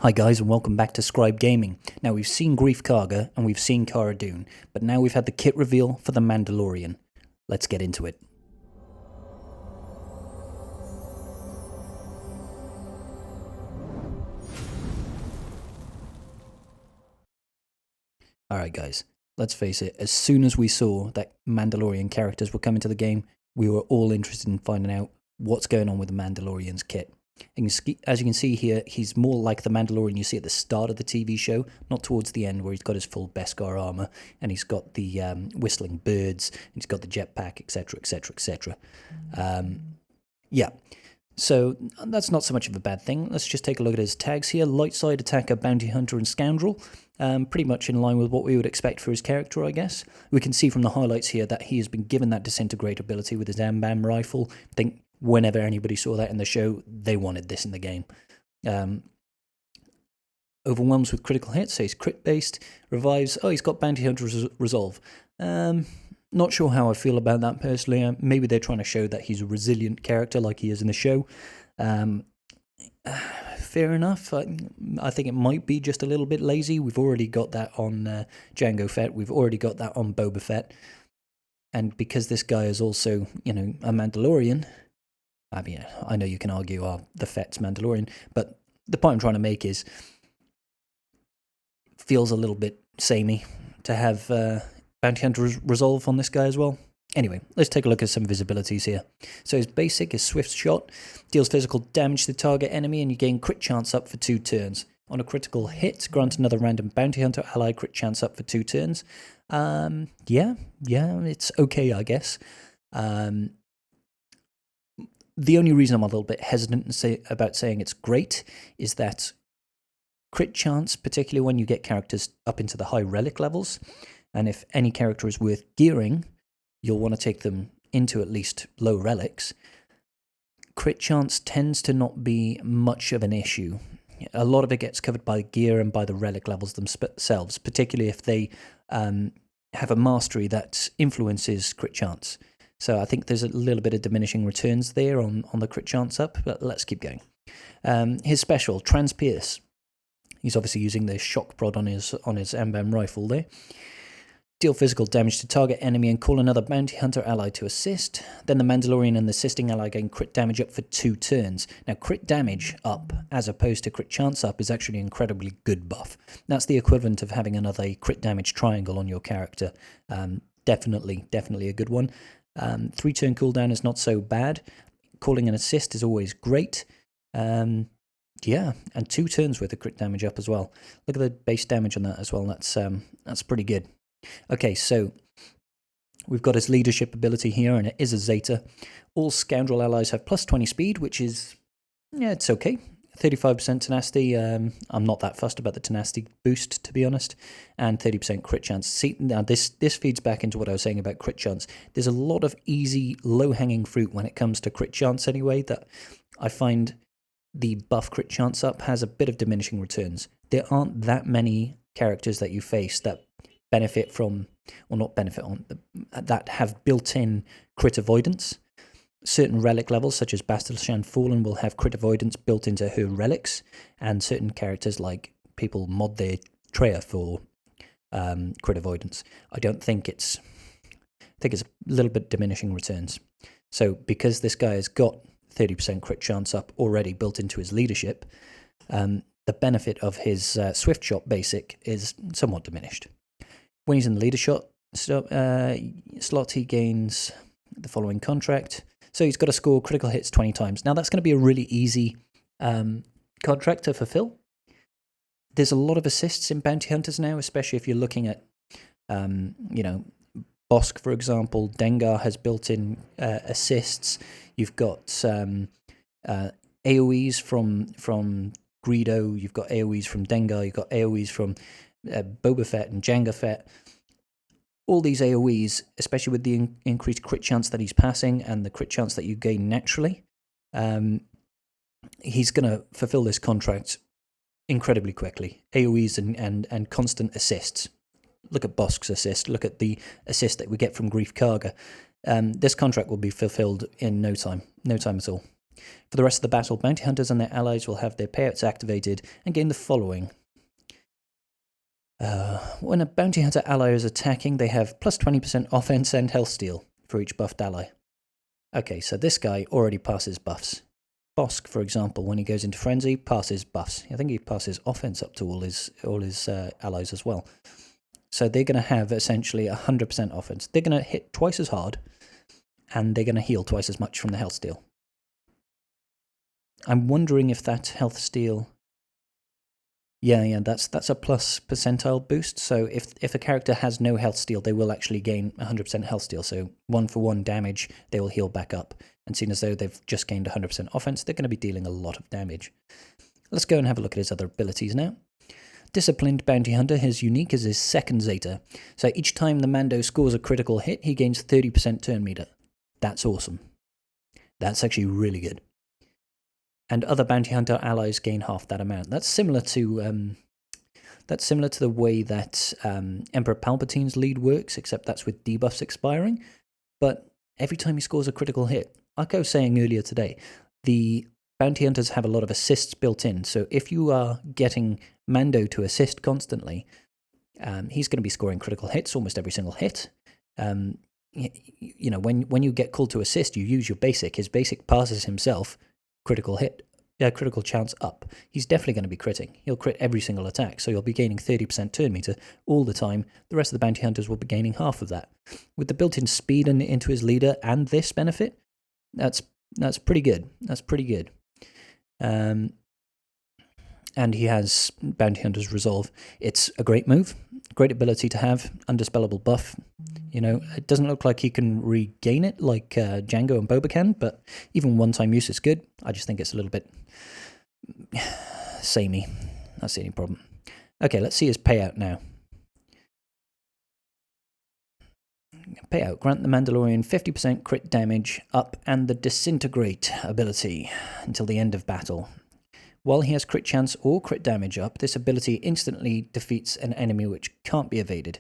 Hi guys and welcome back to Scribe Gaming. Now we've seen Greef Karga and we've seen Cara Dune, but now we've had the kit reveal for the Mandalorian. Let's get into it. Alright guys, let's face it, as soon as we saw that Mandalorian characters were coming to the game, we were all interested in finding out what's going on with the Mandalorian's kit. And as you can see here, he's more like the Mandalorian you see at the start of the TV show, not towards the end where he's got his full Beskar armor and he's got the whistling birds, and he's got the jetpack, etc, etc, etc. Yeah, so that's not so much of a bad thing. Let's just take a look at his tags here. Light side attacker, bounty hunter, and scoundrel. Pretty much in line with what we would expect for his character, I guess. We can see from the highlights here that he has been given that disintegrate ability with his Ambam rifle. I think whenever anybody saw that in the show, they wanted this in the game. Overwhelms with critical hits, so he's crit-based. Revives, oh, he's got Bounty Hunter's Resolve. Not sure how I feel about that personally. Maybe they're trying to show that he's a resilient character like he is in the show. Fair enough. I think it might be just a little bit lazy. We've already got that on Jango Fett. We've already got that on Boba Fett. And because this guy is also, a Mandalorian, I mean, I know you can argue, the Fett's Mandalorian, but the point I'm trying to make is, feels a little bit samey to have Bounty Hunter Resolve on this guy as well. Anyway, let's take a look at some visibilities here. So his basic is Swift Shot, deals physical damage to the target enemy, and you gain crit chance up for 2 turns. On a critical hit, grant another random Bounty Hunter ally crit chance up for 2 turns. Yeah, it's okay, I guess. The only reason I'm a little bit hesitant about saying it's great is that crit chance, particularly when you get characters up into the high relic levels, and if any character is worth gearing, you'll want to take them into at least low relics. Crit chance tends to not be much of an issue. A lot of it gets covered by gear and by the relic levels themselves, particularly if they have a mastery that influences crit chance. So I think there's a little bit of diminishing returns there on the crit chance up, but let's keep going. His special, Transpierce. He's obviously using the shock prod on his Ambam rifle there. Deal physical damage to target enemy and call another bounty hunter ally to assist. Then the Mandalorian and the assisting ally gain crit damage up for 2 turns. Now, crit damage up, as opposed to crit chance up, is actually an incredibly good buff. That's the equivalent of having another crit damage triangle on your character. Definitely a good one. 3-turn cooldown is not so bad. Calling an assist is always great. Yeah, and 2 turns worth of crit damage up as well. Look at the base damage on that as well. That's pretty good. Okay, so we've got his leadership ability here, and it is a Zeta. All scoundrel allies have plus 20 speed, which is, yeah, it's okay. 35% tenacity. I'm not that fussed about the tenacity boost, to be honest. And 30% crit chance. See, now this feeds back into what I was saying about crit chance. There's a lot of easy, low-hanging fruit when it comes to crit chance anyway, that I find the buff crit chance up has a bit of diminishing returns. There aren't that many characters that you face that benefit from, or not benefit on, that have built-in crit avoidance. Certain relic levels, such as Bastila Fallen, will have crit avoidance built into her relics, and certain characters, like people mod their Treya for crit avoidance. I think it's a little bit diminishing returns. So because this guy has got 30% crit chance up already built into his leadership, the benefit of his Swift Shot basic is somewhat diminished. When he's in the leader slot, he gains the following contract. So he's got to score critical hits 20 times. Now that's going to be a really easy contract to fulfill. There's a lot of assists in bounty hunters now, especially if you're looking at, Bosk, for example. Dengar has built-in assists. You've got AoEs from Greedo. You've got AoEs from Dengar. You've got AoEs from Boba Fett and Jango Fett. All these AoEs, especially with the increased crit chance that he's passing and the crit chance that you gain naturally, he's going to fulfill this contract incredibly quickly. AoEs and constant assists. Look at Bosk's assist. Look at the assist that we get from Greef Karga. This contract will be fulfilled in no time at all. For the rest of the battle, bounty hunters and their allies will have their payouts activated and gain the following. When a bounty hunter ally is attacking, they have plus 20% offense and health steal for each buffed ally. Okay, so this guy already passes buffs. Bosk, for example, when he goes into frenzy, passes buffs. I think he passes offense up to all his allies as well. So they're going to have essentially 100% offense. They're going to hit twice as hard, and they're going to heal twice as much from the health steal. I'm wondering if that health steal... Yeah, that's a plus percentile boost. So if a character has no health steal, they will actually gain 100% health steal. So 1-for-1 damage, they will heal back up. And seeing as though they've just gained 100% offense, they're going to be dealing a lot of damage. Let's go and have a look at his other abilities now. Disciplined Bounty Hunter, his unique is his second Zeta. So each time the Mando scores a critical hit, he gains 30% turn meter. That's awesome. That's actually really good. And other bounty hunter allies gain half that amount. That's similar to the way that Emperor Palpatine's lead works, except that's with debuffs expiring. But every time he scores a critical hit, like I was saying earlier today, the bounty hunters have a lot of assists built in. So if you are getting Mando to assist constantly, he's going to be scoring critical hits almost every single hit. You know, when you get called to assist, you use your basic. His basic passes himself. Critical chance up. He's definitely going to be critting. He'll crit every single attack, so you'll be gaining 30% turn meter all the time. The rest of the bounty hunters will be gaining half of that. With the built-in speed into his leader and this benefit, that's pretty good. That's pretty good. And he has Bounty Hunter's Resolve. It's a great move, great ability to have, undispellable buff. You know, it doesn't look like he can regain it like Django and Boba can, but even one-time use is good. I just think it's a little bit samey. That's the only problem. Okay, let's see his payout now. Payout, grant the Mandalorian 50% crit damage up and the Disintegrate ability until the end of battle. While he has crit chance or crit damage up, this ability instantly defeats an enemy which can't be evaded.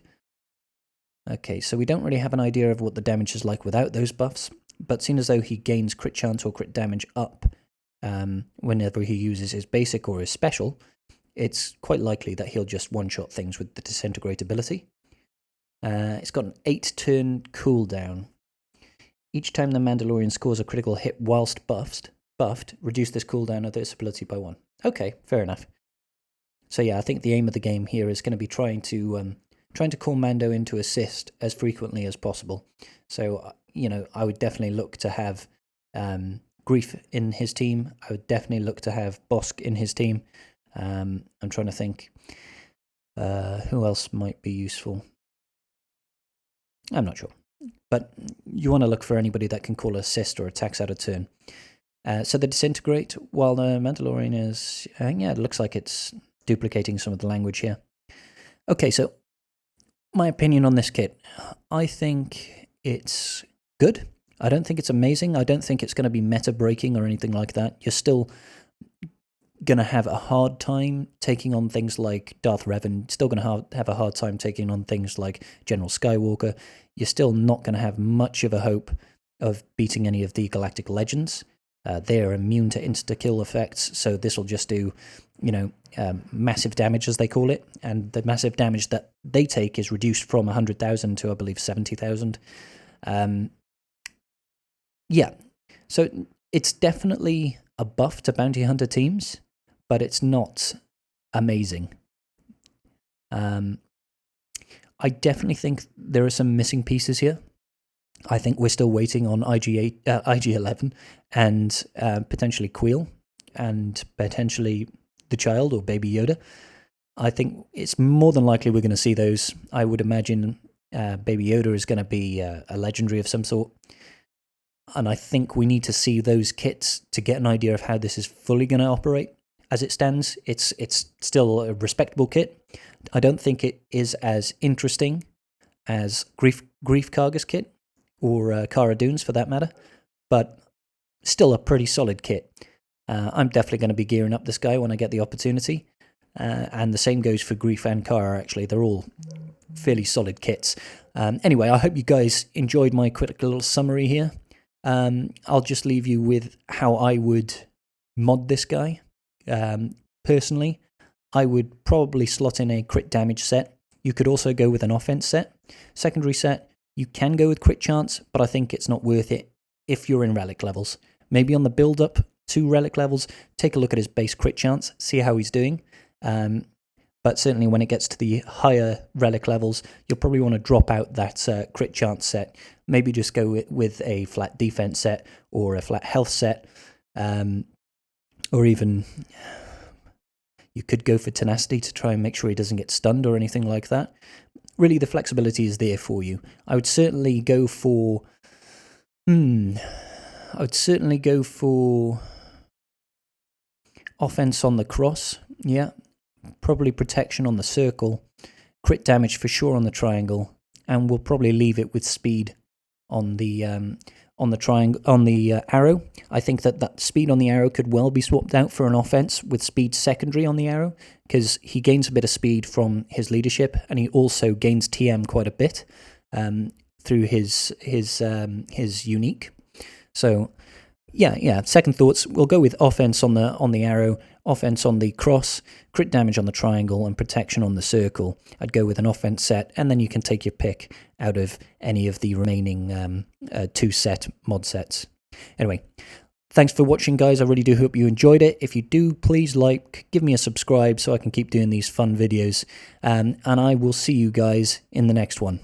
Okay, so we don't really have an idea of what the damage is like without those buffs, but seeing as though he gains crit chance or crit damage up whenever he uses his basic or his special, it's quite likely that he'll just one-shot things with the Disintegrate ability. It's got an 8-turn cooldown. Each time the Mandalorian scores a critical hit whilst buffed, reduce this cooldown of this ability by 1. Okay, fair enough. So yeah, I think the aim of the game here is going to be trying to call Mando into assist as frequently as possible. So, you know, I would definitely look to have Greef in his team. I would definitely look to have Bosk in his team. I'm trying to think who else might be useful. I'm not sure. But you want to look for anybody that can call assist or attacks out of turn. So the Disintegrate, while the Mandalorian is... it looks like it's duplicating some of the language here. Okay, so my opinion on this kit. I think it's good. I don't think it's amazing. I don't think it's going to be meta-breaking or anything like that. You're still going to have a hard time taking on things like Darth Revan. Still going to have a hard time taking on things like General Skywalker. You're still not going to have much of a hope of beating any of the Galactic Legends. They're immune to insta-kill effects, so this will just do, massive damage, as they call it, and the massive damage that they take is reduced from 100,000 to, I believe, 70,000. So it's definitely a buff to bounty hunter teams, but it's not amazing. I definitely think there are some missing pieces here. I think we're still waiting on IG-11 and potentially Queel and potentially the child or Baby Yoda. I think it's more than likely we're going to see those. I would imagine Baby Yoda is going to be a legendary of some sort. And I think we need to see those kits to get an idea of how this is fully going to operate. As it stands, it's still a respectable kit. I don't think it is as interesting as Greef Karga's kit, or Cara Dune's for that matter, but still a pretty solid kit. I'm definitely going to be gearing up this guy when I get the opportunity, and the same goes for Greef and Cara, actually. They're all fairly solid kits. Anyway, I hope you guys enjoyed my quick little summary here. I'll just leave you with how I would mod this guy. Personally, I would probably slot in a crit damage set. You could also go with an offense set. Secondary set, you can go with crit chance, but I think it's not worth it if you're in relic levels. Maybe on the build up to relic levels, take a look at his base crit chance, see how he's doing. But certainly when it gets to the higher relic levels, you'll probably want to drop out that crit chance set. Maybe just go with a flat defense set or a flat health set. Or even you could go for tenacity to try and make sure he doesn't get stunned or anything like that. Really, the flexibility is there for you. I would certainly go for... offense on the cross, yeah. Probably protection on the circle, crit damage for sure on the triangle, and we'll probably leave it with speed on the arrow. I think that speed on the arrow could well be swapped out for an offense with speed secondary on the arrow, because he gains a bit of speed from his leadership, and he also gains TM quite a bit through his unique. So yeah. Second thoughts. We'll go with offense on the arrow, offense on the cross, crit damage on the triangle, and protection on the circle. I'd go with an offense set, and then you can take your pick out of any of the remaining 2 set mod sets. Anyway, thanks for watching, guys. I really do hope you enjoyed it. If you do, please give me a subscribe so I can keep doing these fun videos. And I will see you guys in the next one.